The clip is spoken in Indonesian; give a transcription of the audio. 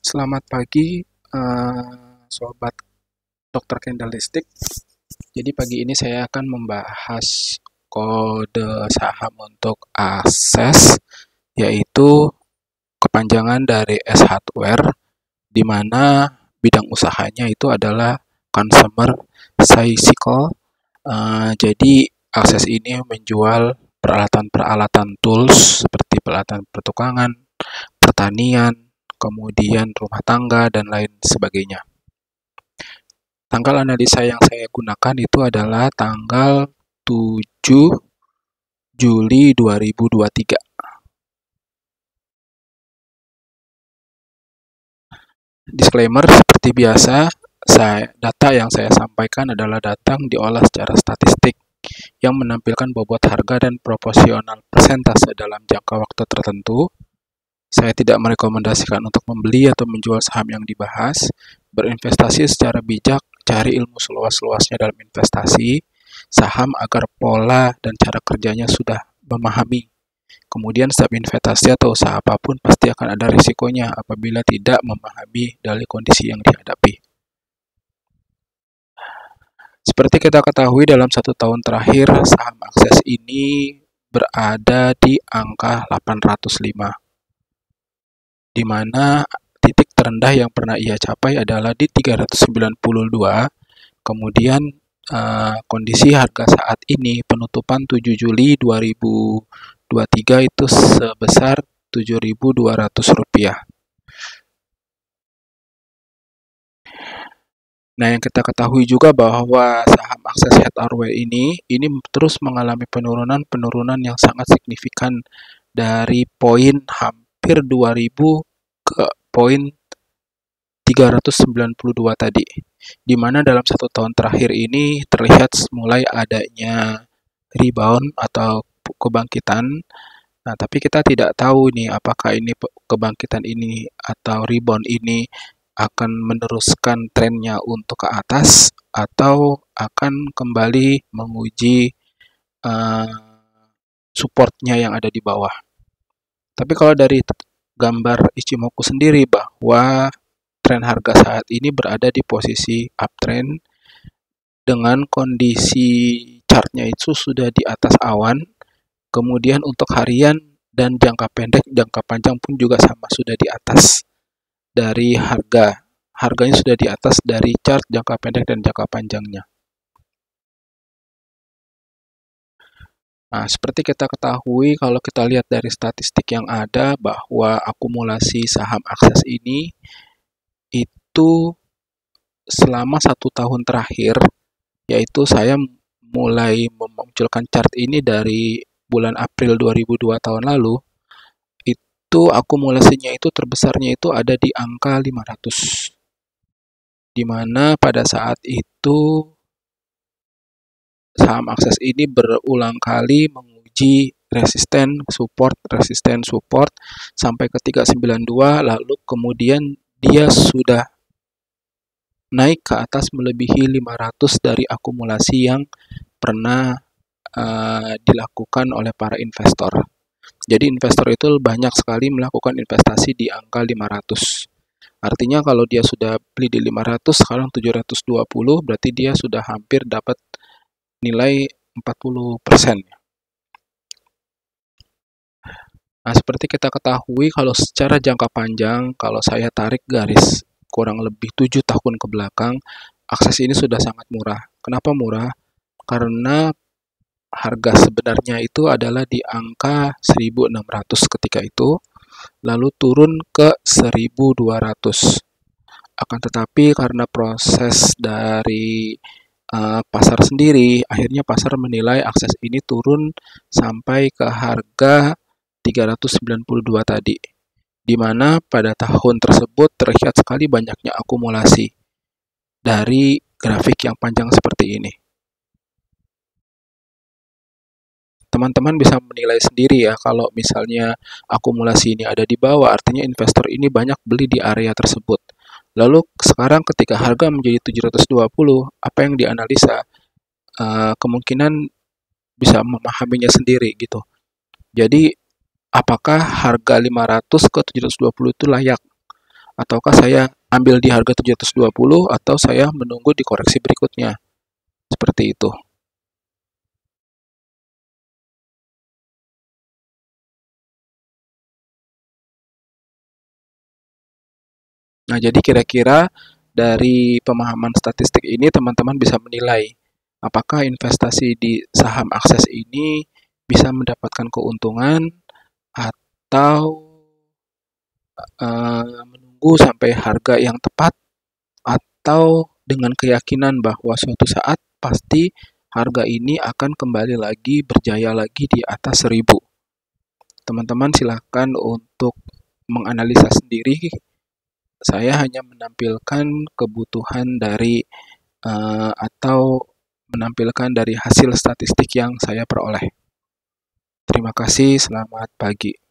Selamat pagi, sobat Dokter Kendalistik. Jadi pagi ini saya akan membahas kode saham untuk Akses, yaitu kepanjangan dari S Hardware, di mana bidang usahanya itu adalah consumer cycle. Jadi Akses ini menjual peralatan-peralatan tools seperti peralatan pertukangan, pertanian, kemudian rumah tangga, dan lain sebagainya. Tanggal analisa yang saya gunakan itu adalah tanggal 7 Juli 2023. Disclaimer, seperti biasa, data yang saya sampaikan adalah data yang diolah secara statistik yang menampilkan bobot harga dan proporsional persentase dalam jangka waktu tertentu. Saya tidak merekomendasikan untuk membeli atau menjual saham yang dibahas. Berinvestasi secara bijak, cari ilmu seluas-luasnya dalam investasi saham agar pola dan cara kerjanya sudah memahami. Kemudian setiap investasi atau usaha apapun pasti akan ada risikonya apabila tidak memahami dari kondisi yang dihadapi. Seperti kita ketahui, dalam 1 tahun terakhir saham Akses ini berada di angka 805. Di mana titik terendah yang pernah ia capai adalah di 392. Kemudian kondisi harga saat ini penutupan 7 Juli 2023 itu sebesar Rp7.200. Nah, yang kita ketahui juga bahwa saham Akses Hardware ini terus mengalami penurunan yang sangat signifikan dari poin hampir 2000 ke poin 392 tadi, di mana dalam 1 tahun terakhir ini terlihat mulai adanya rebound atau kebangkitan. Nah, tapi kita tidak tahu nih apakah ini kebangkitan ini atau rebound ini akan meneruskan trennya untuk ke atas atau akan kembali menguji supportnya yang ada di bawah. Tapi kalau dari gambar Ichimoku sendiri bahwa tren harga saat ini berada di posisi uptrend dengan kondisi chartnya itu sudah di atas awan. Kemudian untuk harian dan jangka pendek, jangka panjang pun juga sama, sudah di atas dari harganya sudah di atas dari chart jangka pendek dan jangka panjangnya. Nah, seperti kita ketahui, kalau kita lihat dari statistik yang ada bahwa akumulasi saham Akses ini itu selama 1 tahun terakhir, yaitu saya mulai memunculkan chart ini dari bulan April 2002 tahun lalu, itu akumulasinya itu terbesarnya itu ada di angka 500. Di mana pada saat itu saham Akses ini berulang kali menguji resisten support sampai ke 392, lalu kemudian dia sudah naik ke atas melebihi 500 dari akumulasi yang pernah dilakukan oleh para investor. Jadi investor itu banyak sekali melakukan investasi di angka 500. Artinya kalau dia sudah beli di 500, sekarang 720, berarti dia sudah hampir dapat nilai 40%. Nah, seperti kita ketahui, kalau secara jangka panjang, kalau saya tarik garis kurang lebih 7 tahun ke belakang, Akses ini sudah sangat murah. Kenapa murah? Karena harga sebenarnya itu adalah di angka 1.600 ketika itu, lalu turun ke 1.200. Akan tetapi karena proses dari pasar sendiri, akhirnya pasar menilai Akses ini turun sampai ke harga 392 tadi, di mana pada tahun tersebut terlihat sekali banyaknya akumulasi dari grafik yang panjang seperti ini. Teman-teman bisa menilai sendiri ya, kalau misalnya akumulasi ini ada di bawah, artinya investor ini banyak beli di area tersebut. Lalu sekarang ketika harga menjadi 720, apa yang dianalisa? Kemungkinan bisa memahaminya sendiri gitu. Jadi apakah harga 500 ke 720 itu layak? Ataukah saya ambil di harga 720 atau saya menunggu di koreksi berikutnya? Seperti itu. Nah, jadi kira-kira dari pemahaman statistik ini teman-teman bisa menilai apakah investasi di saham akses ini bisa mendapatkan keuntungan atau menunggu sampai harga yang tepat atau dengan keyakinan bahwa suatu saat pasti harga ini akan kembali lagi berjaya lagi di atas 1.000. Teman-teman silakan untuk menganalisa sendiri. Saya hanya menampilkan kebutuhan dari atau menampilkan dari hasil statistik yang saya peroleh. Terima kasih, selamat pagi.